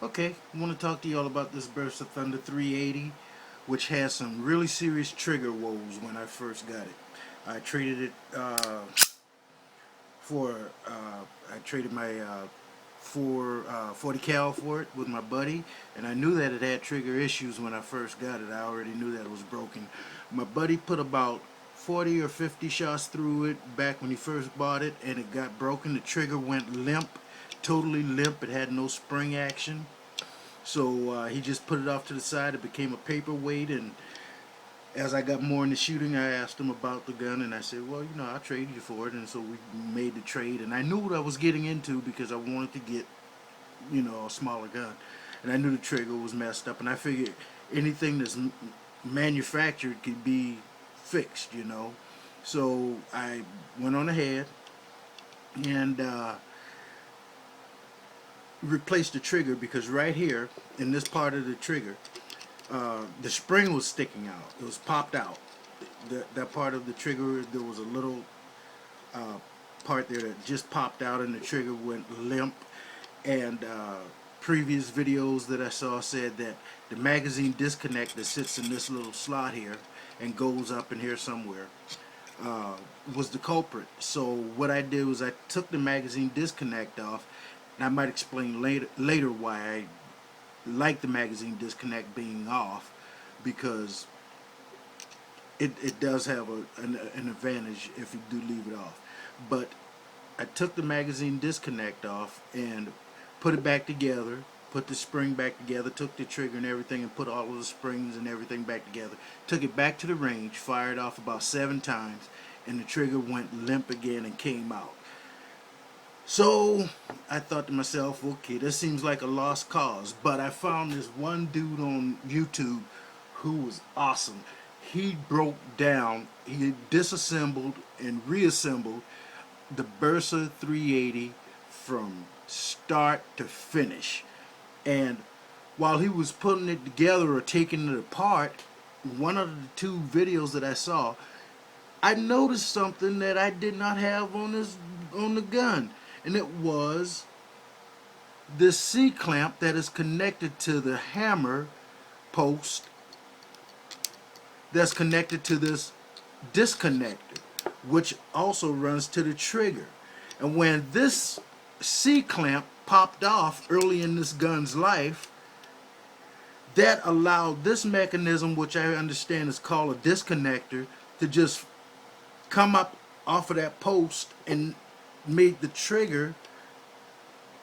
Okay, I want to talk to you all about this Bersa Thunder 380, which has some really serious trigger woes when I first got it. I traded it for, I traded my 40 cal for it with my buddy, and I knew that it had trigger issues when I first got it. I already knew that it was broken. My buddy put about 40 or 50 shots through it back when he first bought it, and it got broken. The trigger went limp, totally limp. It had no spring action. So he just put it off to the side. It became a paperweight, and as I got more into shooting, I asked him about the gun, and I said, well, I'll trade you for it. And so we made the trade, and I knew what I was getting into because I wanted to get, a smaller gun. And I knew the trigger was messed up, and I figured anything that's manufactured could be fixed. So I went on ahead and replaced the trigger because right here in this part of the trigger, the spring was sticking out. It was popped out. That part of the trigger, there was a little part there that just popped out, and the trigger went limp. And previous videos that I saw said that the magazine disconnect that sits in this little slot here and goes up in here somewhere was the culprit. So what I did was I took the magazine disconnect off, and I might explain later why I like the magazine disconnect being off, because it does have an advantage if you do leave it off. But I took the magazine disconnect off and put it back together, put the spring back together, took the trigger and everything and put all of the springs and everything back together, took it back to the range, fired off about 7 times, and the trigger went limp again and came out. So I thought to myself, okay, this seems like a lost cause. But I found this one dude on YouTube who was awesome. He broke down, he disassembled and reassembled the Bersa 380 from start to finish. And while he was putting it together or taking it apart, one of the 2 videos that I saw, I noticed something that I did not have on the gun. And it was this C-clamp that is connected to the hammer post that's connected to this disconnector, which also runs to the trigger. And when this C-clamp popped off early in this gun's life, that allowed this mechanism, which I understand is called a disconnector, to just come up off of that post and made the trigger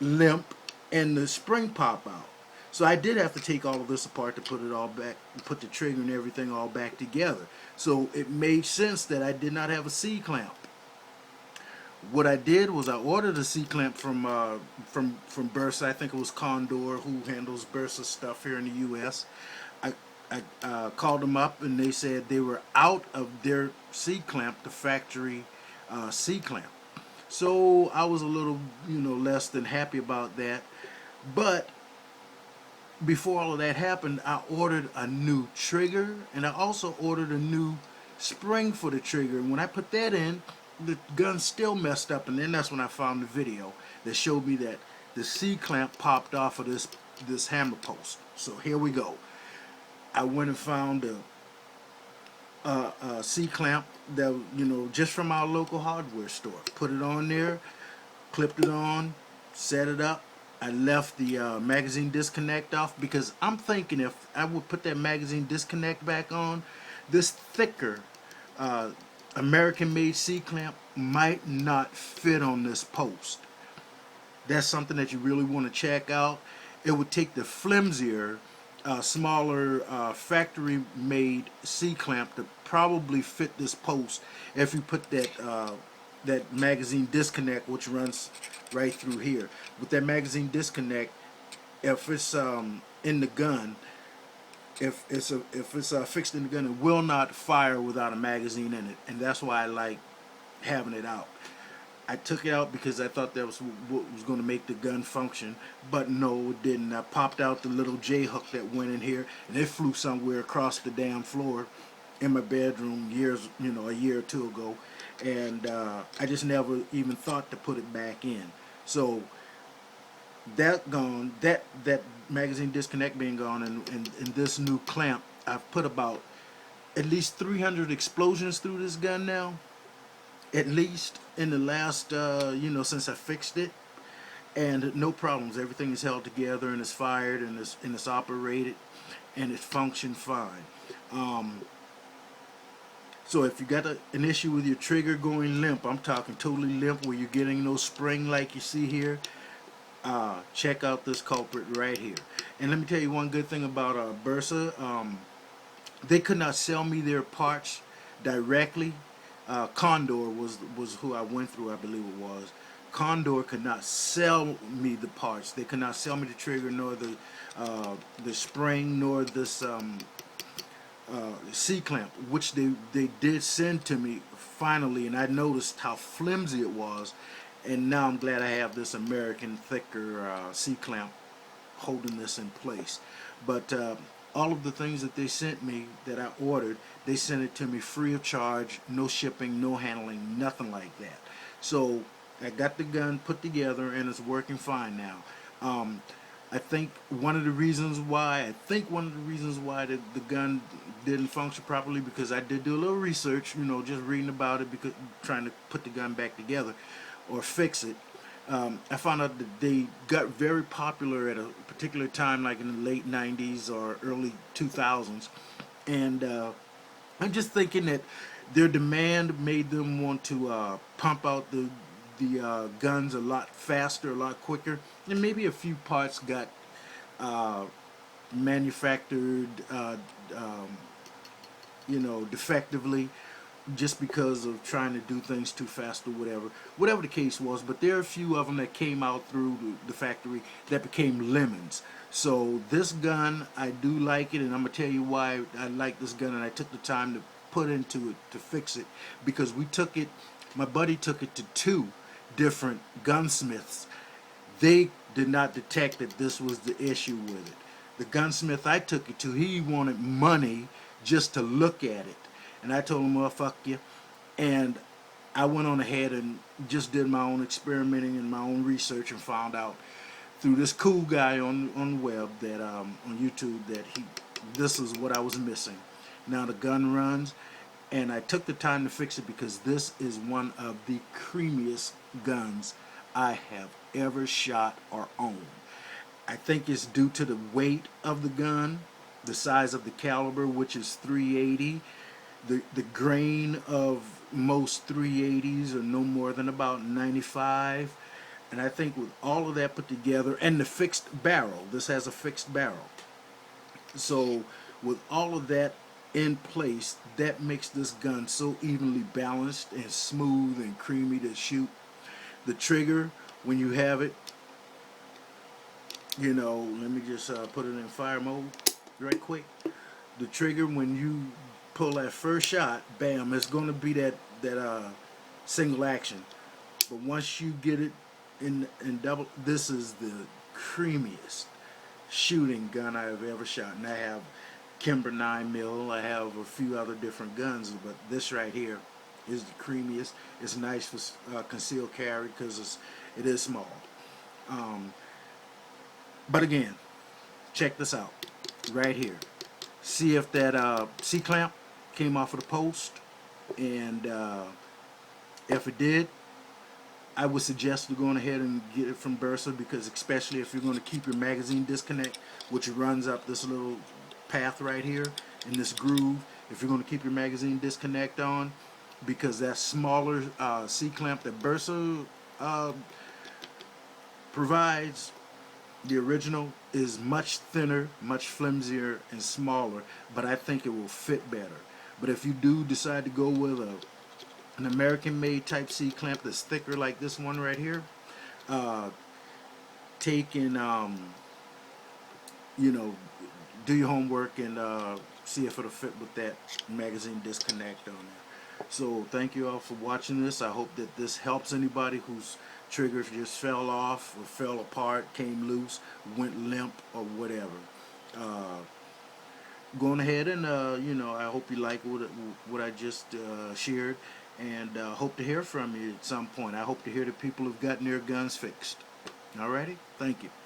limp and the spring pop out. So I did have to take all of this apart to put it all back, put the trigger and everything all back together. So it made sense that I did not have a C-clamp. What I did was I ordered a C-clamp from Bersa. I think it was Condor, who handles Bersa stuff here in the U.S. I called them up, and they said they were out of their C-clamp, the factory C-clamp. So I was a little, less than happy about that. But before all of that happened, I ordered a new trigger, and I also ordered a new spring for the trigger. And when I put that in, the gun still messed up. And then that's when I found the video that showed me that the C-clamp popped off of this hammer post. So here we go. I went and found a C-clamp that, just from our local hardware store. Put it on there, clipped it on, set it up. I left the magazine disconnect off because I'm thinking if I would put that magazine disconnect back on, this thicker American-made C-clamp might not fit on this post. That's something that you really want to check out. It would take the flimsier, smaller factory-made C-clamp to probably fit this post if you put that magazine disconnect, which runs right through here. With that magazine disconnect, if it's in the gun, if it's fixed in the gun, it will not fire without a magazine in it, and that's why I like having it out. I took it out because I thought that was what was going to make the gun function, but no, it didn't. I popped out the little J-hook that went in here, and it flew somewhere across the damn floor in my bedroom a year or 2 ago, and I just never even thought to put it back in. So that gone, that magazine disconnect being gone, and this new clamp, I've put about at least 300 explosions through this gun now, at least in the last since I fixed it, and no problems. Everything is held together and it's fired and it's operated and it functioned fine. Um, so if you got an issue with your trigger going limp, I'm talking totally limp, where you're getting no spring like you see here, check out this culprit right here. And let me tell you one good thing about Bersa. They could not sell me their parts directly. Condor was who I went through, I believe it was. Condor could not sell me the parts. They could not sell me the trigger, nor the spring, nor this C clamp, which they did send to me finally, and I noticed how flimsy it was, and now I'm glad I have this American thicker C clamp holding this in place. But all of the things that they sent me that I ordered, they sent it to me free of charge, no shipping, no handling, nothing like that. So I got the gun put together and it's working fine now. I think one of the reasons why the gun didn't function properly, because I did do a little research, just reading about it, because trying to put the gun back together or fix it. I found out that they got very popular at a particular time, like in the late 90s or early 2000s. And I'm just thinking that their demand made them want to pump out the guns a lot faster, a lot quicker. And maybe a few parts got uh, manufactured, defectively, just because of trying to do things too fast or whatever the case was. But there are a few of them that came out through the factory that became lemons. So this gun, I do like it, and I'm gonna tell you why I like this gun, and I took the time to put into it to fix it, because my buddy took it to two different gunsmiths. They did not detect that this was the issue with it. The gunsmith I took it to, he wanted money just to look at it. And I told him, well, fuck you. And I went on ahead and just did my own experimenting and my own research, and found out through this cool guy on the web, that on YouTube, that this is what I was missing. Now the gun runs, and I took the time to fix it, because this is one of the creamiest guns I have ever shot or owned. I think it's due to the weight of the gun, the size of the caliber, which is 380. The grain of most 380s are no more than about 95. And I think with all of that put together, and the fixed barrel, this has a fixed barrel. So with all of that in place, that makes this gun so evenly balanced and smooth and creamy to shoot. The trigger, when you have it, let me just put it in fire mode right quick. The trigger, when you pull that first shot, bam, it's going to be that single action. But once you get it in double, this is the creamiest shooting gun I have ever shot. And I have Kimber 9mm, I have a few other different guns, but this right here is the creamiest. It's nice for concealed carry, because it is small. But again, check this out right here. See if that C-clamp came off of the post, and if it did, I would suggest you going ahead and get it from Bersa, because especially if you're going to keep your magazine disconnect, which runs up this little path right here in this groove, if you're going to keep your magazine disconnect on, because that smaller C-clamp that Bersa provides, the original, is much thinner, much flimsier, and smaller, but I think it will fit better. But if you do decide to go with an American-made type C-clamp that's thicker, like this one right here, take and do your homework and see if it'll fit with that magazine disconnect on there. So thank you all for watching this. I hope that this helps anybody whose trigger just fell off or fell apart, came loose, went limp, or whatever. Going ahead and I hope you like what I just shared, and hope to hear from you at some point. I hope to hear that people have gotten their guns fixed. Alrighty? Thank you.